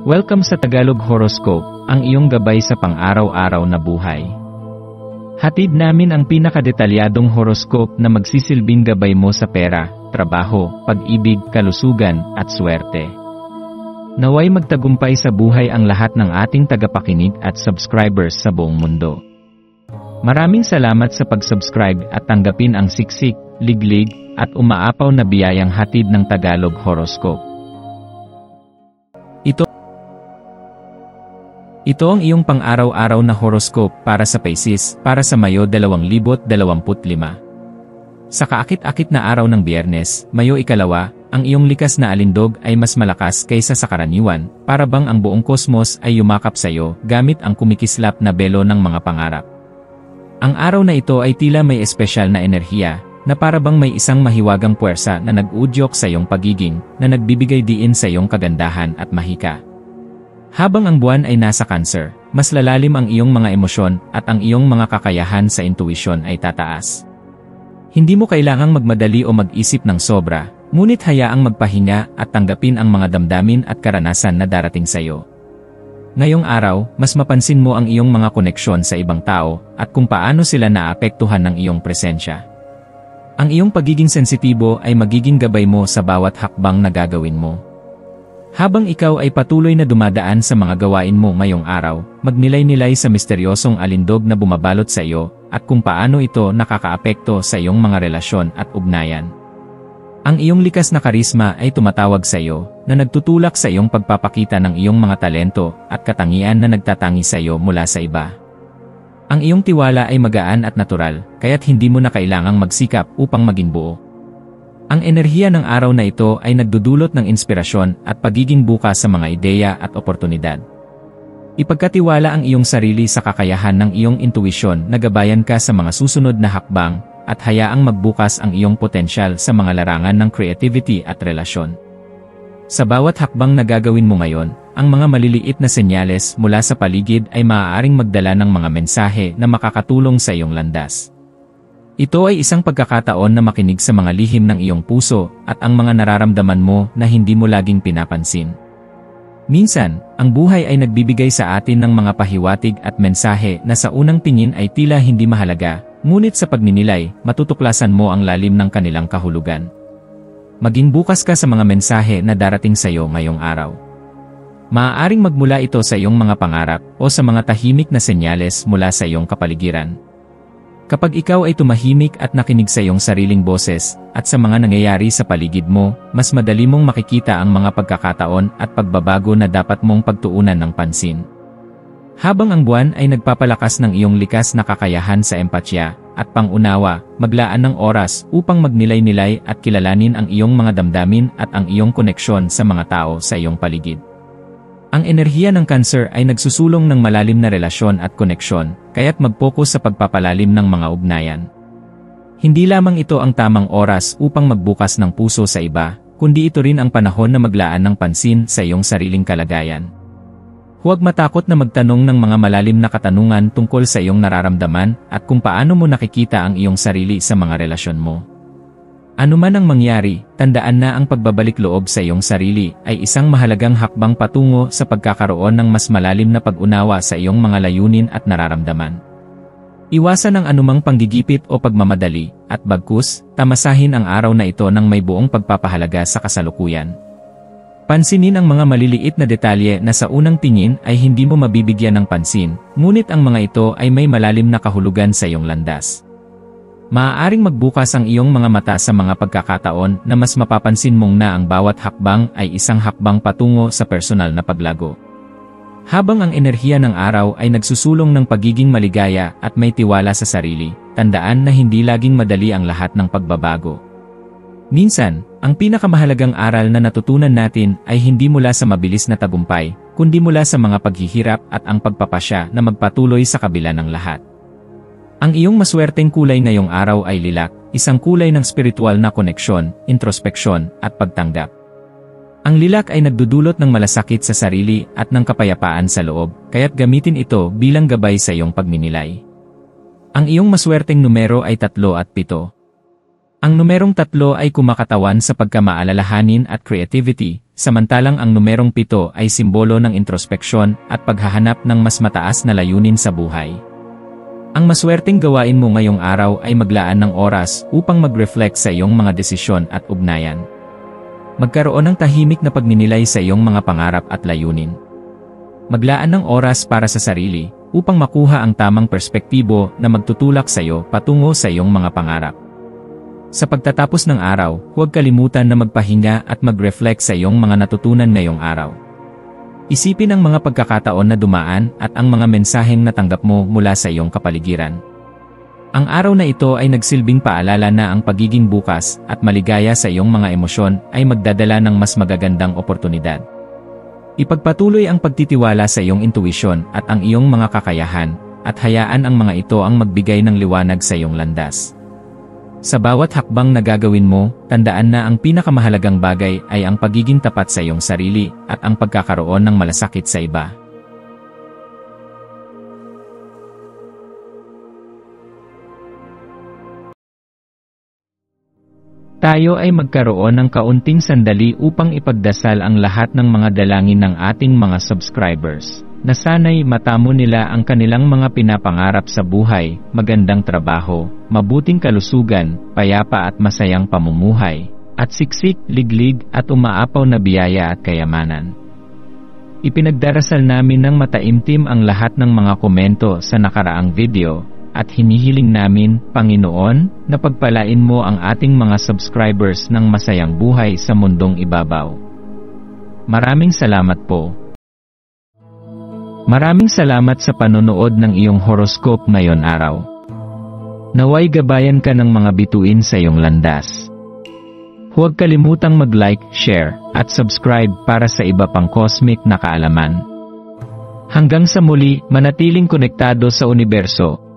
Welcome sa Tagalog Horoscope, ang iyong gabay sa pang-araw-araw na buhay. Hatid namin ang pinakadetalyadong horoscope na magsisilbing gabay mo sa pera, trabaho, pag-ibig, kalusugan, at swerte. Naway magtagumpay sa buhay ang lahat ng ating tagapakinig at subscribers sa buong mundo. Maraming salamat sa pag-subscribe at tanggapin ang siksik, liglig, at umaapaw na biyayang hatid ng Tagalog Horoscope. Ito ang iyong pang-araw-araw na horoscope para sa Pisces, para sa Mayo 2025. Sa kaakit-akit na araw ng Biyernes, Mayo 2, ang iyong likas na alindog ay mas malakas kaysa sa karaniwan, para bang ang buong kosmos ay yumakap sa iyo gamit ang kumikislap na belo ng mga pangarap. Ang araw na ito ay tila may espesyal na enerhiya, na para bang may isang mahiwagang puwersa na nag-uudyok sa iyong pagiging, na nagbibigay diin sa iyong kagandahan at mahika. Habang ang buwan ay nasa Cancer, mas lalalim ang iyong mga emosyon at ang iyong mga kakayahan sa intuisyon ay tataas. Hindi mo kailangang magmadali o mag-isip ng sobra, ngunit hayaang magpahinga at tanggapin ang mga damdamin at karanasan na darating sa iyo. Ngayong araw, mas mapansin mo ang iyong mga koneksyon sa ibang tao at kung paano sila naapektuhan ng iyong presensya. Ang iyong pagiging sensitibo ay magiging gabay mo sa bawat hakbang na gagawin mo. Habang ikaw ay patuloy na dumadaan sa mga gawain mo ngayong araw, magnilay-nilay sa misteryosong alindog na bumabalot sa iyo at kung paano ito nakakaapekto sa iyong mga relasyon at ugnayan. Ang iyong likas na karisma ay tumatawag sa iyo, na nagtutulak sa iyong pagpapakita ng iyong mga talento at katangian na nagtatangi sa iyo mula sa iba. Ang iyong tiwala ay magaan at natural, kaya't hindi mo na kailangang magsikap upang maging buo. Ang enerhiya ng araw na ito ay nagdudulot ng inspirasyon at pagiging bukas sa mga ideya at oportunidad. Ipagkatiwala ang iyong sarili sa kakayahan ng iyong intuisyon na gabayan ka sa mga susunod na hakbang at hayaang magbukas ang iyong potensyal sa mga larangan ng creativity at relasyon. Sa bawat hakbang na gagawin mo ngayon, ang mga maliliit na senyales mula sa paligid ay maaaring magdala ng mga mensahe na makakatulong sa iyong landas. Ito ay isang pagkakataon na makinig sa mga lihim ng iyong puso at ang mga nararamdaman mo na hindi mo laging pinapansin. Minsan, ang buhay ay nagbibigay sa atin ng mga pahiwatig at mensahe na sa unang tingin ay tila hindi mahalaga, ngunit sa pagninilay, matutuklasan mo ang lalim ng kanilang kahulugan. Maging bukas ka sa mga mensahe na darating sa iyo ngayong araw. Maaaring magmula ito sa iyong mga pangarap o sa mga tahimik na senyales mula sa iyong kapaligiran. Kapag ikaw ay tumahimik at nakinig sa iyong sariling boses at sa mga nangyayari sa paligid mo, mas madali mong makikita ang mga pagkakataon at pagbabago na dapat mong pagtuunan ng pansin. Habang ang buwan ay nagpapalakas ng iyong likas na kakayahan sa empatya at pangunawa, maglaan ng oras upang magnilay-nilay at kilalanin ang iyong mga damdamin at ang iyong koneksyon sa mga tao sa iyong paligid. Ang enerhiya ng Cancer ay nagsusulong ng malalim na relasyon at koneksyon, kaya't mag-focus sa pagpapalalim ng mga ugnayan. Hindi lamang ito ang tamang oras upang magbukas ng puso sa iba, kundi ito rin ang panahon na maglaan ng pansin sa iyong sariling kalagayan. Huwag matakot na magtanong ng mga malalim na katanungan tungkol sa iyong nararamdaman at kung paano mo nakikita ang iyong sarili sa mga relasyon mo. Ano man ang mangyari, tandaan na ang pagbabalik loob sa iyong sarili ay isang mahalagang hakbang patungo sa pagkakaroon ng mas malalim na pag-unawa sa iyong mga layunin at nararamdaman. Iwasan ang anumang panggigipit o pagmamadali, at bagkus, tamasahin ang araw na ito ng may buong pagpapahalaga sa kasalukuyan. Pansinin ang mga maliliit na detalye na sa unang tingin ay hindi mo mabibigyan ng pansin, ngunit ang mga ito ay may malalim na kahulugan sa iyong landas. Maaaring magbukas ang iyong mga mata sa mga pagkakataon na mas mapapansin mong na ang bawat hakbang ay isang hakbang patungo sa personal na paglago. Habang ang enerhiya ng araw ay nagsusulong ng pagiging maligaya at may tiwala sa sarili, tandaan na hindi laging madali ang lahat ng pagbabago. Minsan, ang pinakamahalagang aral na natutunan natin ay hindi mula sa mabilis na tagumpay, kundi mula sa mga paghihirap at ang pagpapasya na magpatuloy sa kabila ng lahat. Ang iyong maswerteng kulay ngayong araw ay lilac, isang kulay ng spiritual na koneksyon, introspeksyon, at pagtanggap. Ang lilac ay nagdudulot ng malasakit sa sarili at ng kapayapaan sa loob, kaya't gamitin ito bilang gabay sa iyong pagninilay. Ang iyong maswerteng numero ay 3 at 7. Ang numerong 3 ay kumakatawan sa pagkamaalalahanin at creativity, samantalang ang numerong 7 ay simbolo ng introspeksyon at paghahanap ng mas mataas na layunin sa buhay. Ang maswerteng gawain mo ngayong araw ay maglaan ng oras upang mag-reflect sa iyong mga desisyon at ugnayan. Magkaroon ng tahimik na pagninilay sa iyong mga pangarap at layunin. Maglaan ng oras para sa sarili upang makuha ang tamang perspektibo na magtutulak sa iyo patungo sa iyong mga pangarap. Sa pagtatapos ng araw, huwag kalimutan na magpahinga at mag-reflect sa iyong mga natutunan ngayong araw. Isipin ang mga pagkakataon na dumaan at ang mga mensaheng natanggap mo mula sa iyong kapaligiran. Ang araw na ito ay nagsilbing paalala na ang pagiging bukas at maligaya sa iyong mga emosyon ay magdadala ng mas magagandang oportunidad. Ipagpatuloy ang pagtitiwala sa iyong intuisyon at ang iyong mga kakayahan, at hayaan ang mga ito ang magbigay ng liwanag sa iyong landas. Sa bawat hakbang na gagawin mo, tandaan na ang pinakamahalagang bagay ay ang pagiging tapat sa iyong sarili at ang pagkakaroon ng malasakit sa iba. Tayo ay magkaroon ng kaunting sandali upang ipagdasal ang lahat ng mga dalangin ng ating mga subscribers, na sana'y matamo nila ang kanilang mga pinapangarap sa buhay, magandang trabaho, mabuting kalusugan, payapa at masayang pamumuhay, at siksik, liglig at umaapaw na biyaya at kayamanan. Ipinagdarasal namin ng mataimtim ang lahat ng mga komento sa nakaraang video, at hinihiling namin, Panginoon, na pagpalain mo ang ating mga subscribers ng masayang buhay sa mundong ibabaw. Maraming salamat po. Maraming salamat sa panonood ng iyong horoscope ngayon araw. Naway gabayan ka ng mga bituin sa iyong landas. Huwag kalimutang mag-like, share, at subscribe para sa iba pang cosmic na kaalaman. Hanggang sa muli, manatiling konektado sa universo.